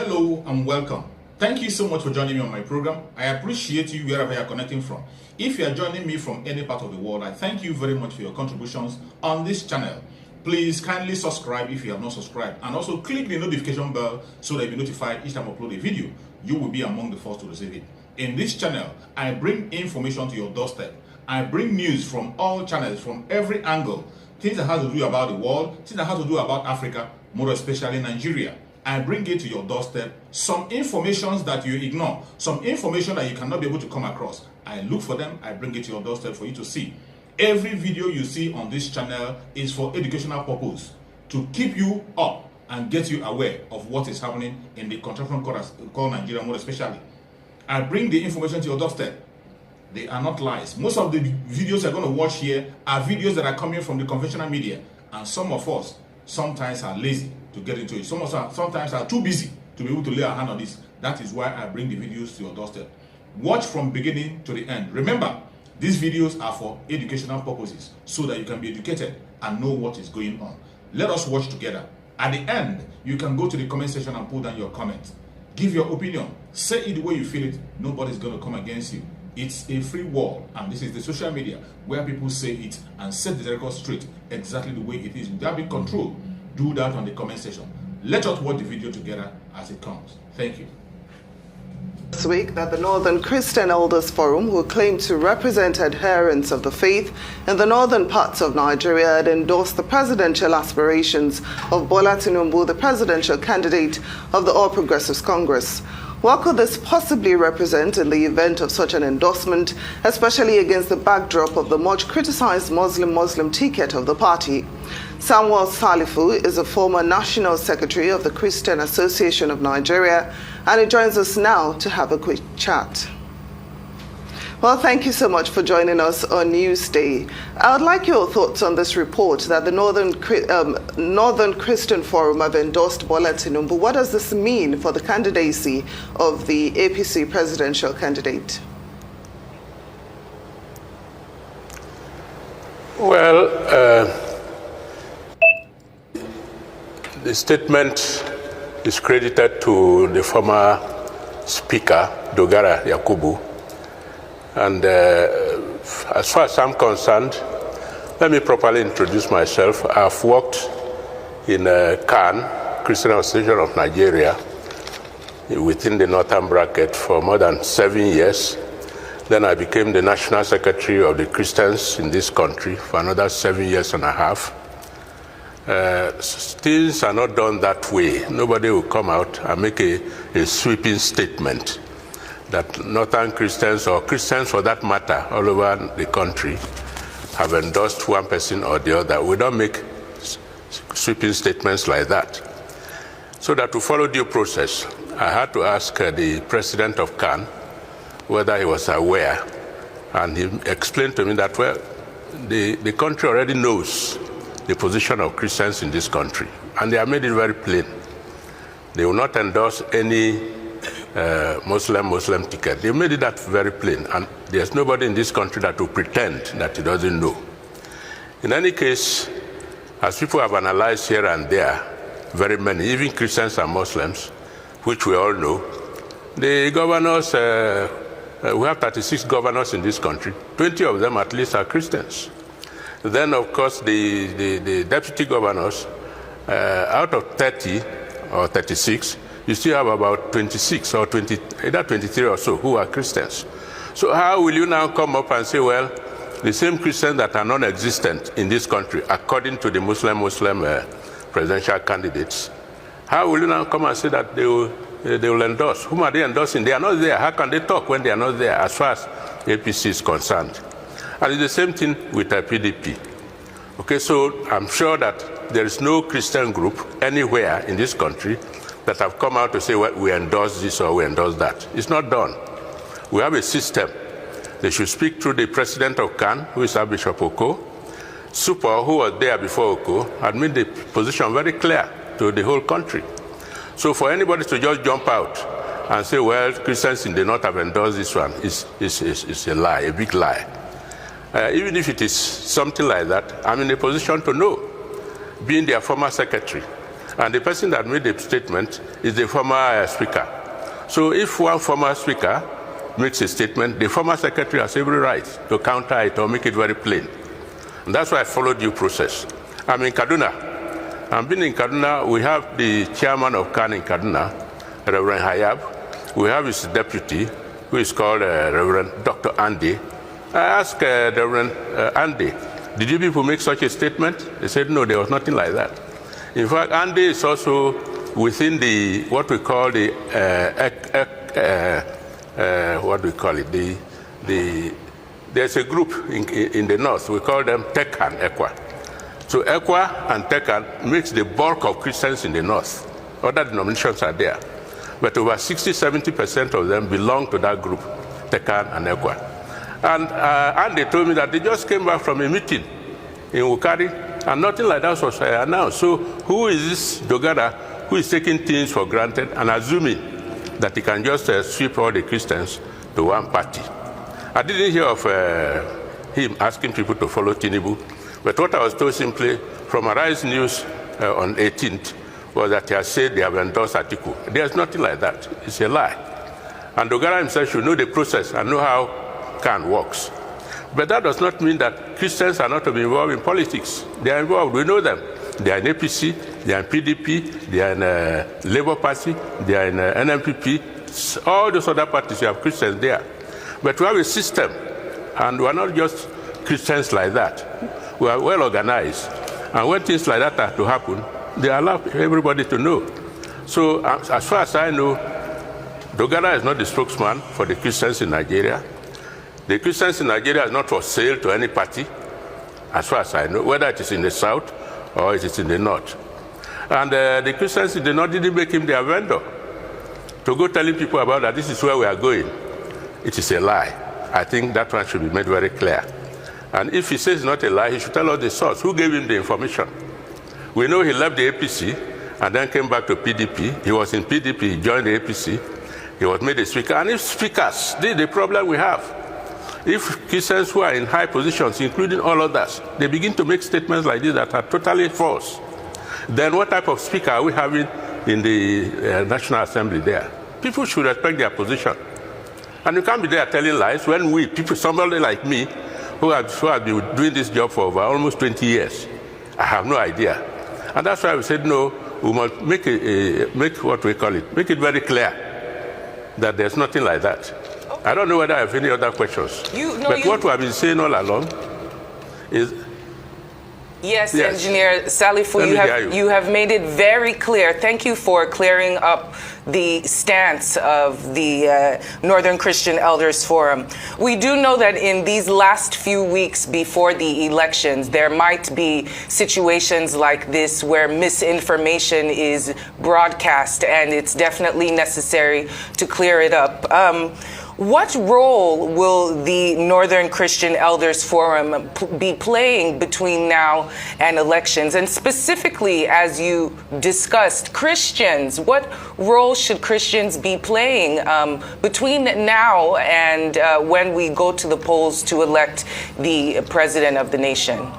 Hello and welcome. Thank you so much for joining me on my program. I appreciate you wherever you are connecting from. If you are joining me from any part of the world, I thank you very much for your contributions on this channel. Please kindly subscribe if you have not subscribed, and also click the notification bell so that you'll be notified each time I upload a video. You will be among the first to receive it. In this channel, I bring information to your doorstep. I bring news from all channels, from every angle. Things that have to do about the world, things that have to do about Africa, more especially Nigeria. I bring it to your doorstep, some information that you ignore, some information that you cannot be able to come across. I look for them, I bring it to your doorstep for you to see. Every video you see on this channel is for educational purpose, to keep you up and get you aware of what is happening in the contraction called Nigeria, more especially. I bring the information to your doorstep. They are not lies. Most of the videos you're going to watch here are videos that are coming from the conventional media, and some of us sometimes are lazy to get into it. Some of us sometimes are too busy to be able to lay our hand on this. That is why I bring the videos to your doorstep. Watch from beginning to the end. Remember, these videos are for educational purposes, so that you can be educated and know what is going on. Let us watch together. At the end, you can go to the comment section and put down your comment. Give your opinion. Say it the way you feel it. Nobody's going to come against you. It's a free world, and this is the social media where people say it and set the record straight exactly the way it is without being controlled. Do that on the comment section. Let us watch the video together as it comes. Thank you. This week that the Northern Christian Elders Forum, who claim to represent adherents of the faith in the northern parts of Nigeria, had endorsed the presidential aspirations of Bola Tinubu, the presidential candidate of the All Progressives Congress. What could this possibly represent in the event of such an endorsement, especially against the backdrop of the much criticized Muslim ticket of the party? Samuel Salifu is a former National Secretary of the Christian Association of Nigeria, and he joins us now to have a quick chat. Well, thank you so much for joining us on Newsday. I would like your thoughts on this report that the Northern Christian Forum have endorsed Bola Tinubu. What does this mean for the candidacy of the APC presidential candidate? Well, the statement is credited to the former Speaker, Dogara Yakubu. And as far as I'm concerned, let me properly introduce myself. I've worked in CAN, Christian Association of Nigeria, within the Northern Bracket for more than 7 years. Then I became the National Secretary of the Christians in this country for another 7 years and a half. Things are not done that way. Nobody will come out and make a sweeping statement that Northern Christians, or Christians for that matter, all over the country, have endorsed one person or the other. We don't make sweeping statements like that. So that to follow due process, I had to ask the president of CAN whether he was aware, and he explained to me that, well, the country already knows the position of Christians in this country, and they have made it very plain. They will not endorse any Muslim ticket. They made it that very plain, and there's nobody in this country that will pretend that he doesn't know. In any case, as people have analyzed here and there, very many, even Christians and Muslims, which we all know, the governors, we have 36 governors in this country, 20 of them at least are Christians. Then, of course, the deputy governors, out of 30 or 36, you still have about 26 or 20, either 23 or so, who are Christians. So how will you now come up and say, well, the same Christians that are non-existent in this country, according to the Muslim presidential candidates, how will you now come and say that they will endorse? Whom are they endorsing? They are not there. How can they talk when they are not there, as far as APC is concerned? And it's the same thing with the PDP. Okay, so I'm sure that there is no Christian group anywhere in this country that have come out to say, well, we endorse this or we endorse that. It's not done. We have a system. They should speak through the president of CAN, who is Bishop Oko. Super, who was there before Oko, had made the position very clear to the whole country. So for anybody to just jump out and say, well, Christians in the North have endorsed this one, is a lie, a big lie. Even if it is something like that, I'm in a position to know, being their former secretary. And the person that made the statement is the former speaker. So if one former speaker makes a statement, the former secretary has every right to counter it or make it very plain. And that's why I followed due process. I'm in Kaduna. I've been in Kaduna. We have the chairman of CAN in Kaduna, Reverend Hayab. We have his deputy, who is called Reverend Dr. Andy. I asked Reverend Andy, did you people make such a statement? They said, no, there was nothing like that. In fact, Andy is also within the, what we call the, there's a group in the north, we call them Tekan Ekwa. So Ekwa and Tekan makes the bulk of Christians in the north. Other denominations are there. But over 60–70% of them belong to that group, Tekan and Ekwa. And they told me that they just came back from a meeting in Wukari, and nothing like that was announced. So who is this Dogara who is taking things for granted and assuming that he can just sweep all the Christians to one party? I didn't hear of him asking people to follow Tinubu, but what I was told simply from Arise News on 18th was that he has said they have endorsed Atiku. There's nothing like that. It's a lie. And Dogara himself should know the process and know how CAN works. But that does not mean that Christians are not to be involved in politics. They are involved. We know them. They are in APC, they are in PDP, they are in Labour Party, they are in NMPP. All those other parties, you have Christians there. But we have a system, and we are not just Christians like that. We are well organized. And when things like that are to happen, they allow everybody to know. So as far as I know, Dogara is not the spokesman for the Christians in Nigeria. The Christians in Nigeria is not for sale to any party, as far as I know, whether it is in the south or it is in the north. And the Christians in the north didn't make him their vendor to go telling people about that this is where we are going. It is a lie. I think that one should be made very clear. And if he says it's not a lie, he should tell us the source. Who gave him the information? We know he left the APC and then came back to PDP. He was in PDP, he joined the APC. He was made a speaker. And if speakers, this is the problem we have. If Christians who are in high positions, including all others, they begin to make statements like this that are totally false, then what type of speaker are we having in the National Assembly there? People should respect their position. And you can't be there telling lies when we, people, somebody like me, who have been doing this job for over almost 20 years, I have no idea. And that's why we said, no, we must make what we call it, make it very clear that there's nothing like that. I don't know whether I have any other questions. What we have been saying all along is... Yes, Engineer Salifu, you have made it very clear. Thank you for clearing up the stance of the Northern Christian Elders Forum. We do know that in these last few weeks before the elections, there might be situations like this where misinformation is broadcast, and it's definitely necessary to clear it up. What role will the Northern Christian Elders Forum be playing between now and elections? And specifically, as you discussed, Christians, what role should Christians be playing between now and when we go to the polls to elect the president of the nation?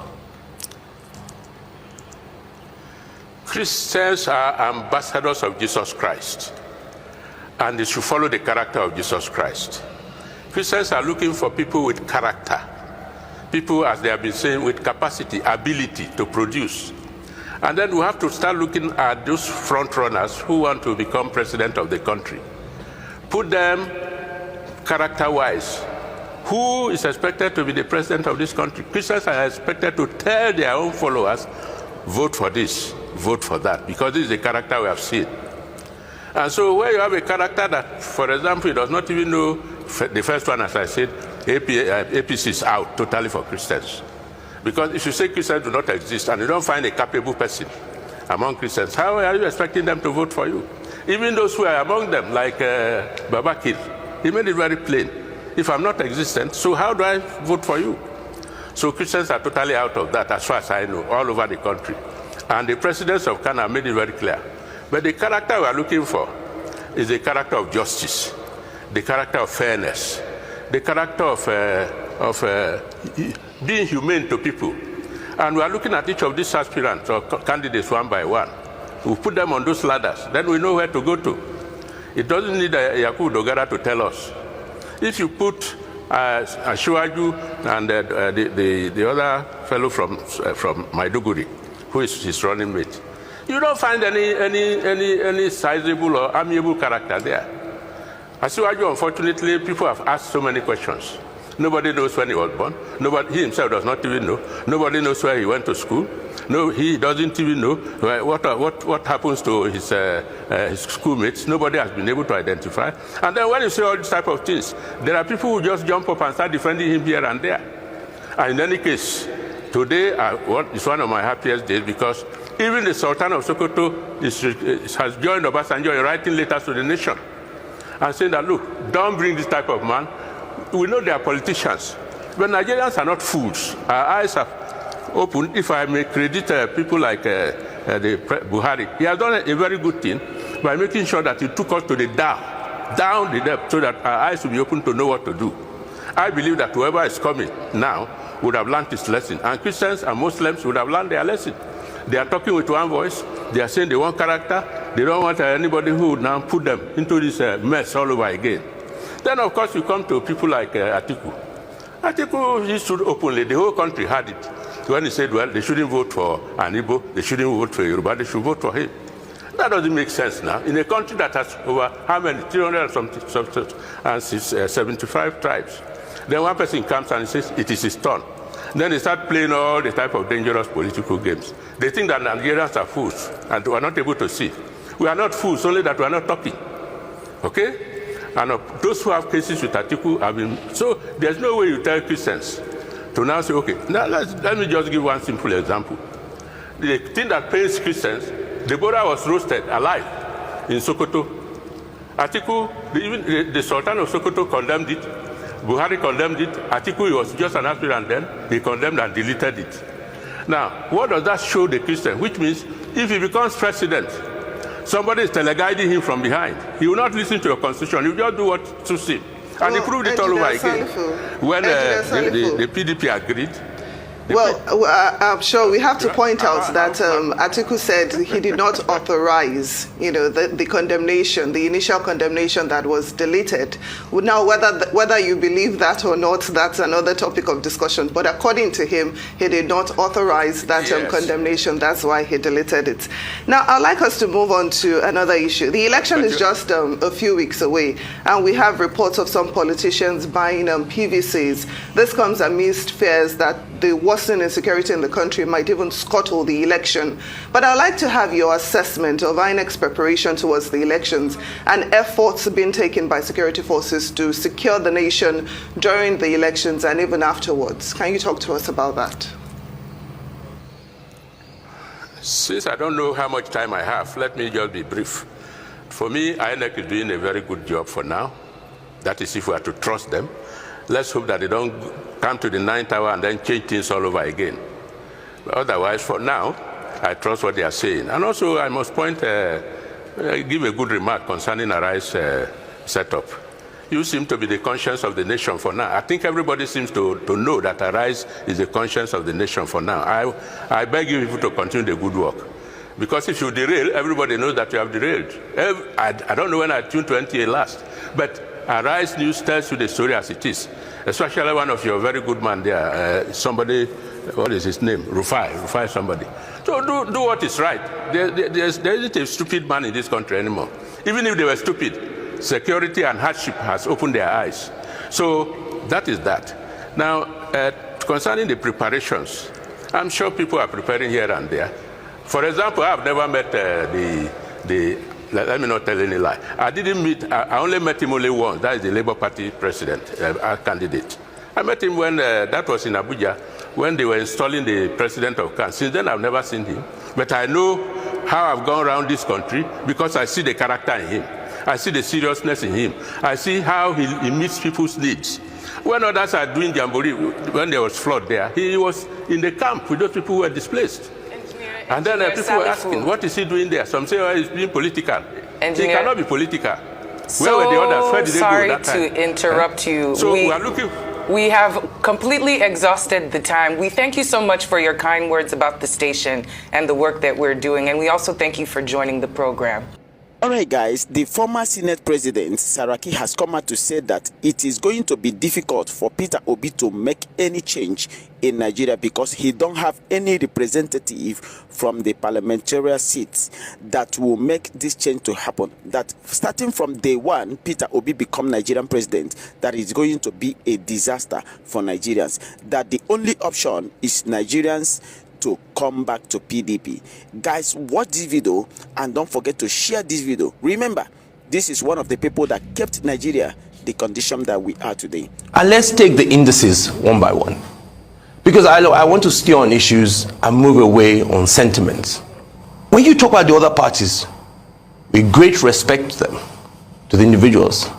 Christians are ambassadors of Jesus Christ, and they should follow the character of Jesus Christ. Christians are looking for people with character, people, as they have been saying, with capacity, ability to produce. And then we have to start looking at those front runners who want to become president of the country. Put them character-wise. Who is expected to be the president of this country? Christians are expected to tell their own followers, vote for this, vote for that, because this is the character we have seen. And so where you have a character that, for example, he does not even know, the first one, as I said, APC is out totally for Christians. Because if you say Christians do not exist and you don't find a capable person among Christians, how are you expecting them to vote for you? Even those who are among them, like Babakir, he made it very plain. If I'm not existent, so how do I vote for you? So Christians are totally out of that, as far as I know, all over the country. And the presidents of Ghana made it very clear. But the character we are looking for is the character of justice, the character of fairness, the character of being humane to people. And we are looking at each of these aspirants or candidates one by one. We put them on those ladders. Then we know where to go to. It doesn't need Yakubu Dogara to tell us. If you put Ashwaju and the other fellow from Maiduguri, who is his running mate, you don't find any sizable or amiable character there. Ashwaju, unfortunately, people have asked so many questions. Nobody knows when he was born. He himself does not even know. Nobody knows where he went to school. No, he doesn't even know what happens to his schoolmates. Nobody has been able to identify. And then when you say all these type of things, there are people who just jump up and start defending him here and there. And in any case, today is one of my happiest days because even the Sultan of Sokoto has joined Obasanjo in writing letters to the nation and saying that, look, don't bring this type of man. We know they are politicians, but Nigerians are not fools. Our eyes are open. If I may credit people like the Buhari, he has done a very good thing by making sure that he took us to the down the depth, so that our eyes will be open to know what to do. I believe that whoever is coming now would have learned his lesson, and Christians and Muslims would have learned their lesson. They are talking with one voice. They are saying they want character. They don't want anybody who would now put them into this mess all over again. Then, of course, you come to people like Atiku. Atiku, he stood openly. The whole country had it. When he said, well, they shouldn't vote for an Igbo, they shouldn't vote for Yoruba, they should vote for him. That doesn't make sense now. In a country that has over how many? 375 tribes. Then one person comes and says, it is his turn. Then they start playing all the type of dangerous political games. They think that Nigerians are fools and we are not able to see. We are not fools, only that we are not talking. Okay? And those who have cases with Atiku have been... So there's no way you tell Christians to now say, okay, now let me just give one simple example. The thing that pains Christians, Deborah was roasted alive in Sokoto. Atiku, even the Sultan of Sokoto condemned it. Buhari condemned it. Atiku, he was just an aspirant then. He condemned and deleted it. Now, what does that show the Christian? Which means if he becomes president, somebody is teleguiding him from behind. He will not listen to your constitution. He will just do what suits him. And he proved it all over again. When the PDP agreed. Well, I'm sure we have to point out that Atiku said he did not authorize, the condemnation, the initial condemnation that was deleted. Now, whether you believe that or not, that's another topic of discussion. But according to him, he did not authorize that condemnation. That's why he deleted it. Now, I'd like us to move on to another issue. The election is just a few weeks away, and we have reports of some politicians buying PVCs. This comes amidst fears that the worsening insecurity in the country might even scuttle the election. But I'd like to have your assessment of INEC's preparation towards the elections and efforts being taken by security forces to secure the nation during the elections and even afterwards. Can you talk to us about that? Since I don't know how much time I have, let me just be brief. For me, INEC is doing a very good job for now. That is, if we are to trust them. Let's hope that they don't come to the 9th hour and then change things all over again. But otherwise, for now, I trust what they are saying. And also, I must give a good remark concerning Arai's setup. You seem to be the conscience of the nation for now. I think everybody seems to know that Arise is the conscience of the nation for now. I beg you people to continue the good work. Because if you derail, everybody knows that you have derailed. I don't know when I tuned to NTA last, but Arise News tells you the story as it is. Especially one of your very good man there, somebody, what is his name? Rufai somebody. So do what is right. There isn't a stupid man in this country anymore. Even if they were stupid, security and hardship has opened their eyes. So that is that. Now, concerning the preparations, I'm sure people are preparing here and there. For example, I've never met let me not tell any lie. I only met him only once. That is the Labour Party president, our candidate. I met him when, that was in Abuja, when they were installing the president of CAN. Since then, I've never seen him. But I know how I've gone around this country because I see the character in him. I see the seriousness in him. I see how he meets people's needs. When others are doing jamboree, when there was flood there, he was in the camp with those people who were displaced. And then people were asking, what is he doing there? Some say, oh, he's being political. He cannot be political. Where were the others? Where did they go that time? Sorry to interrupt you. So we are looking... We have completely exhausted the time. We thank you so much for your kind words about the station and the work that we're doing. And we also thank you for joining the program. All right, guys, the former Senate President, Saraki, has come out to say that it is going to be difficult for Peter Obi to make any change in Nigeria because he don't have any representative from the parliamentary seats that will make this change to happen. That starting from day one, Peter Obi become Nigerian president, that is going to be a disaster for Nigerians. That the only option is Nigerians to come back to PDP. Guys, watch this video and don't forget to share this video. Remember, this is one of the people that kept Nigeria the condition that we are today. And let's take the indices one by one, because I want to stay on issues and move away on sentiments. When you talk about the other parties, with great respect to them, to the individuals,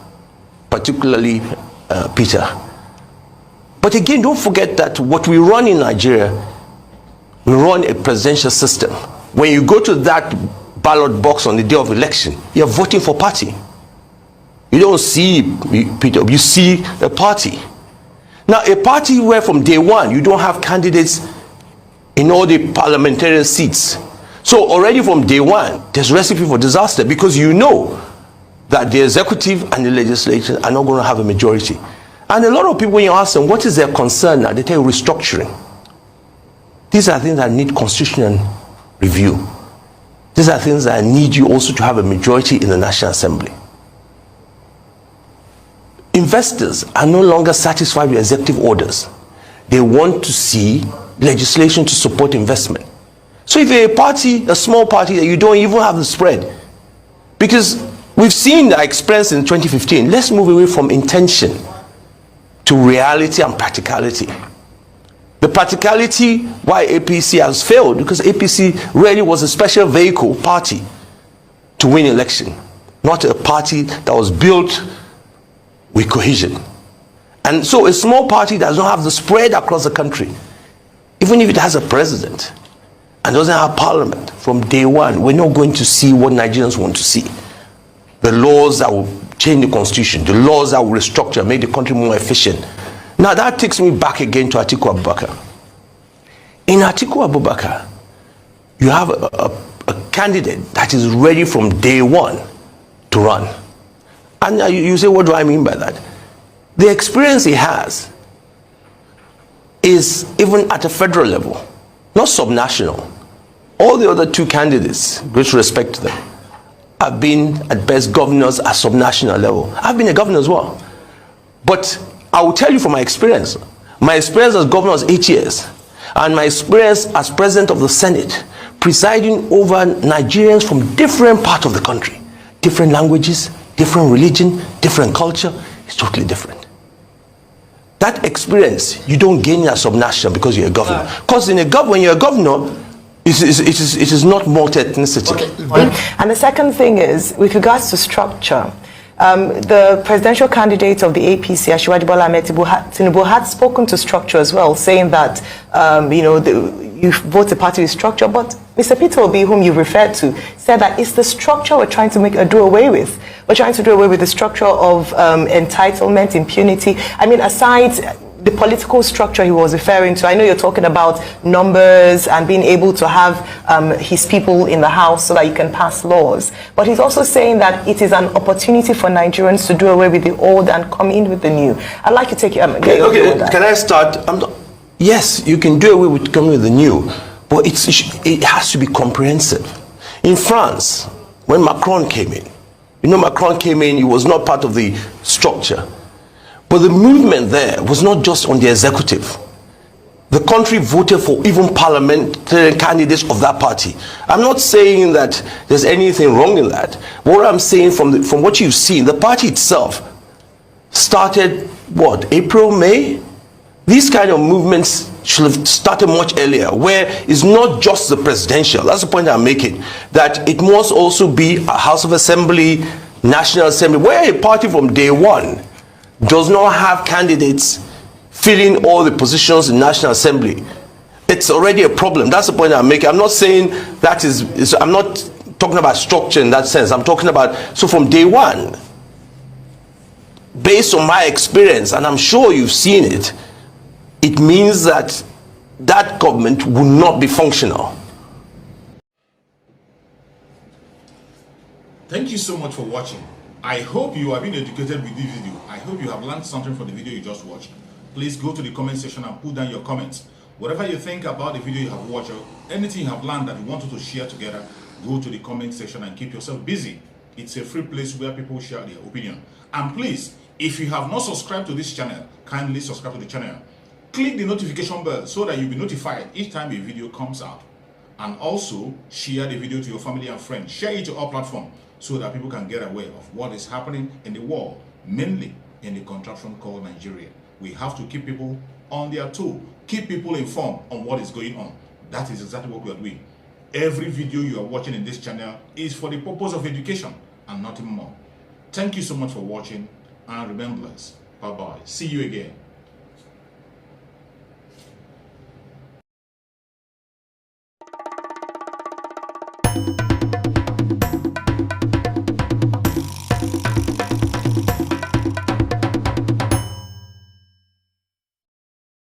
particularly Peter. But again, don't forget that what we run in Nigeria, we run a presidential system. When you go to that ballot box on the day of election, you're voting for party. You don't see Peter, you see a party. Now, a party where from day one, you don't have candidates in all the parliamentary seats. So already from day one, there's a recipe for disaster, because you know that the executive and the legislature are not going to have a majority. And a lot of people, when you ask them, what is their concern now? They tell you restructuring. These are things that need constitutional review. These are things that need you also to have a majority in the National Assembly. Investors are no longer satisfied with executive orders. They want to see legislation to support investment. So if you're a party, a small party, that you don't even have the spread, because we've seen the experience in 2015, let's move away from intention to reality and practicality. The practicality why APC has failed, because APC really was a special vehicle party to win election, not a party that was built with cohesion. And so a small party does not have the spread across the country, even if it has a president and doesn't have parliament. From day one, we're not going to see what Nigerians want to see. The laws that will change the constitution, the laws that will restructure, make the country more efficient. Now that takes me back again to Atiku Abubakar. In Atiku Abubakar, you have a candidate that is ready from day one to run. And you say, what do I mean by that? The experience he has is even at a federal level, not subnational. All the other two candidates, great respect to them, have been at best governors at subnational level. I've been a governor as well. But I will tell you from my experience as governor was 8 years, and my experience as president of the Senate, presiding over Nigerians from different parts of the country, different languages, different religion, different culture, is totally different. That experience, you don't gain as subnational because you're a governor. Because when you're a governor, it is not multi-ethnicity. Okay. And the second thing is, with regards to structure, the presidential candidate of the APC, Asiwaju Bola Ahmed Tinubu, had spoken to structure as well, saying that you vote a party with structure. But Mr. Peter Obi, whom you referred to, said that it's the structure we're trying to do away with. We're trying to do away with the structure of entitlement, impunity. I mean, aside the political structure he was referring to, I know you're talking about numbers and being able to have his people in the house so that you can pass laws. But he's also saying that it is an opportunity for Nigerians to do away with the old and come in with the new. I'd like to take okay, can I start? Yes, you can do away with coming with the new, but it has to be comprehensive. In France, when Macron came in, Macron came in, he was not part of the structure. But the movement there was not just on the executive. The country voted for even parliamentary candidates of that party. I'm not saying that there's anything wrong in that. What I'm saying from what you've seen, the party itself started, April, May? These kind of movements should have started much earlier, where it's not just the presidential. That's the point I'm making. That it must also be a House of Assembly, National Assembly, where a party from day one does not have candidates filling all the positions in National Assembly. It's already a problem. That's the point I'm making. I'm not saying that I'm not talking about structure in that sense. I'm talking about, so from day one, based on my experience, and I'm sure you've seen it, it means that that government will not be functional. Thank you so much for watching. I hope you have been educated with this video. I hope you have learned something from the video you just watched. Please go to the comment section and put down your comments. Whatever you think about the video you have watched, or anything you have learned that you wanted to share together, go to the comment section and keep yourself busy. It's a free place where people share their opinion. And please, if you have not subscribed to this channel, kindly subscribe to the channel. Click the notification bell so that you'll be notified each time a video comes out. And also, share the video to your family and friends. Share it to all platforms so that people can get aware of what is happening in the world, mainly in the contraption called Nigeria. We have to keep people on their toe, keep people informed on what is going on. That is exactly what we are doing. Every video you are watching in this channel is for the purpose of education and nothing more. Thank you so much for watching, and remember, bye-bye. See you again.